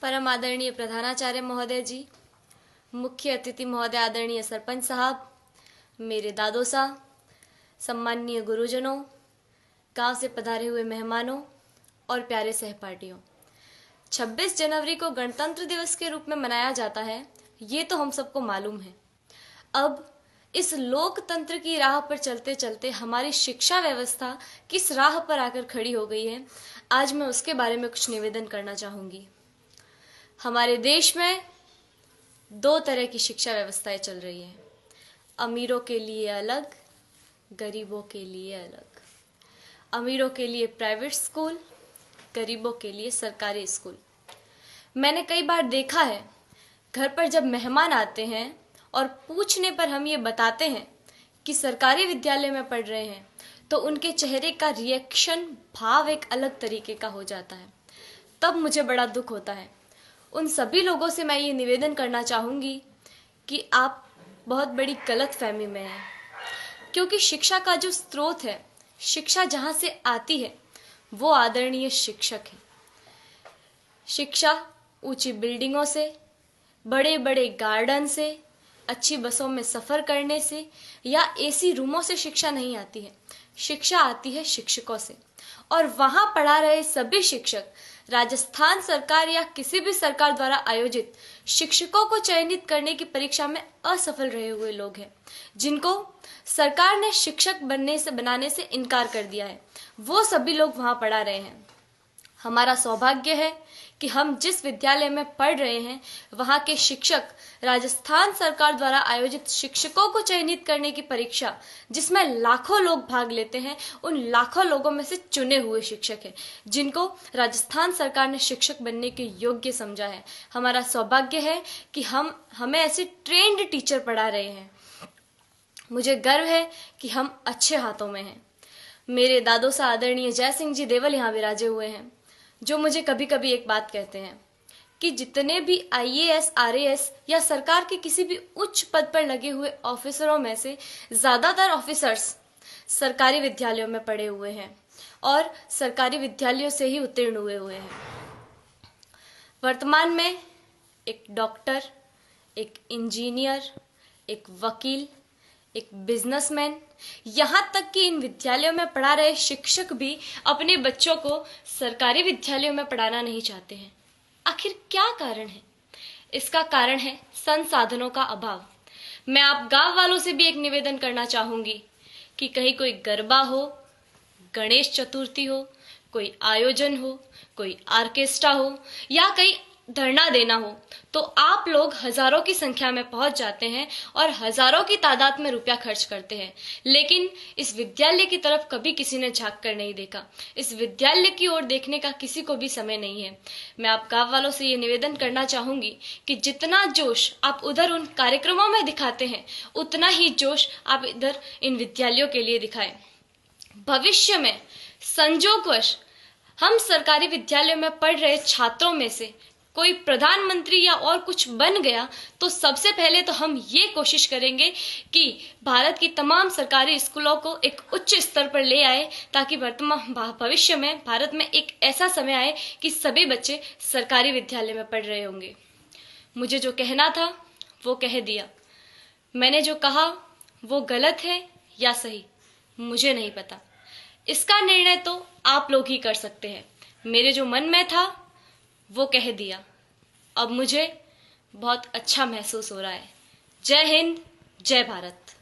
परम आदरणीय प्रधानाचार्य महोदय जी, मुख्य अतिथि महोदय आदरणीय सरपंच साहब, मेरे दादो साहब, सम्माननीय गुरुजनों, गांव से पधारे हुए मेहमानों और प्यारे सहपाठियों। 26 जनवरी को गणतंत्र दिवस के रूप में मनाया जाता है, ये तो हम सबको मालूम है। अब इस लोकतंत्र की राह पर चलते चलते हमारी शिक्षा व्यवस्था किस राह पर आकर खड़ी हो गई है, आज मैं उसके बारे में कुछ निवेदन करना चाहूंगी। हमारे देश में दो तरह की शिक्षा व्यवस्थाएं चल रही हैं, अमीरों के लिए अलग, गरीबों के लिए अलग। अमीरों के लिए प्राइवेट स्कूल, गरीबों के लिए सरकारी स्कूल। मैंने कई बार देखा है, घर पर जब मेहमान आते हैं और पूछने पर हम ये बताते हैं कि सरकारी विद्यालय में पढ़ रहे हैं, तो उनके चेहरे का रिएक्शन, भाव एक अलग तरीके का हो जाता है। तब मुझे बड़ा दुख होता है। उन सभी लोगों से मैं ये निवेदन करना चाहूँगी कि आप बहुत बड़ी गलतफहमी में हैं, क्योंकि शिक्षा का जो स्रोत है, शिक्षा जहाँ से आती है, वो आदरणीय शिक्षक है। शिक्षा ऊंची बिल्डिंगों से, बड़े बड़े गार्डन से, अच्छी बसों में सफ़र करने से या एसी रूमों से शिक्षा नहीं आती है। शिक्षा आती है शिक्षकों से, और वहाँ पढ़ा रहे सभी शिक्षक राजस्थान सरकार या किसी भी सरकार द्वारा आयोजित शिक्षकों को चयनित करने की परीक्षा में असफल रहे हुए लोग हैं, जिनको सरकार ने शिक्षक बनाने से इनकार कर दिया है। वो सभी लोग वहाँ पढ़ा रहे हैं। हमारा सौभाग्य है कि हम जिस विद्यालय में पढ़ रहे हैं, वहाँ के शिक्षक राजस्थान सरकार द्वारा आयोजित शिक्षकों को चयनित करने की परीक्षा, जिसमें लाखों लोग भाग लेते हैं, उन लाखों लोगों में से चुने हुए शिक्षक हैं, जिनको राजस्थान सरकार ने शिक्षक बनने के योग्य समझा है। हमारा सौभाग्य है कि हमें ऐसे ट्रेंड टीचर पढ़ा रहे हैं। मुझे गर्व है कि हम अच्छे हाथों में हैं। मेरे दादो सा आदरणीय जय सिंह जी देवल यहाँ विराजे हुए हैं, जो मुझे कभी कभी एक बात कहते हैं कि जितने भी आईएएस, आरएएस या सरकार के किसी भी उच्च पद पर लगे हुए ऑफिसरों में से ज्यादातर ऑफिसर्स सरकारी विद्यालयों में पढ़े हुए हैं और सरकारी विद्यालयों से ही उत्तीर्ण हुए हैं। वर्तमान में एक डॉक्टर, एक इंजीनियर, एक वकील, एक बिजनेसमैन, यहाँ तक कि इन विद्यालयों में पढ़ा रहे शिक्षक भी अपने बच्चों को सरकारी विद्यालयों में पढ़ाना नहीं चाहते हैं। आखिर क्या कारण है? इसका कारण है संसाधनों का अभाव। मैं आप गांव वालों से भी एक निवेदन करना चाहूंगी कि कहीं कोई गरबा हो, गणेश चतुर्थी हो, कोई आयोजन हो, कोई ऑर्केस्ट्रा हो या कहीं धरना देना हो, तो आप लोग हजारों की संख्या में पहुंच जाते हैं और हजारों की तादाद में रुपया खर्च करते हैं, लेकिन इस विद्यालय की तरफ कभी किसी ने झांक कर नहीं देखा। इस विद्यालय की ओर देखने का किसी को भी समय नहीं है। मैं आप गांव वालों से ये निवेदन करना चाहूंगी कि जितना जोश आप उधर उन कार्यक्रमों में दिखाते हैं, उतना ही जोश आप इधर इन विद्यालयों के लिए दिखाएं। भविष्य में संजोगवश हम सरकारी विद्यालयों में पढ़ रहे छात्रों में से कोई प्रधानमंत्री या और कुछ बन गया, तो सबसे पहले तो हम ये कोशिश करेंगे कि भारत की तमाम सरकारी स्कूलों को एक उच्च स्तर पर ले आए, ताकि वर्तमान भविष्य में भारत में एक ऐसा समय आए कि सभी बच्चे सरकारी विद्यालय में पढ़ रहे होंगे। मुझे जो कहना था वो कह दिया। मैंने जो कहा वो गलत है या सही, मुझे नहीं पता। इसका निर्णय तो आप लोग ही कर सकते हैं। मेरे जो मन में था वो कह दिया। अब मुझे बहुत अच्छा महसूस हो रहा है। जय हिंद, जय भारत।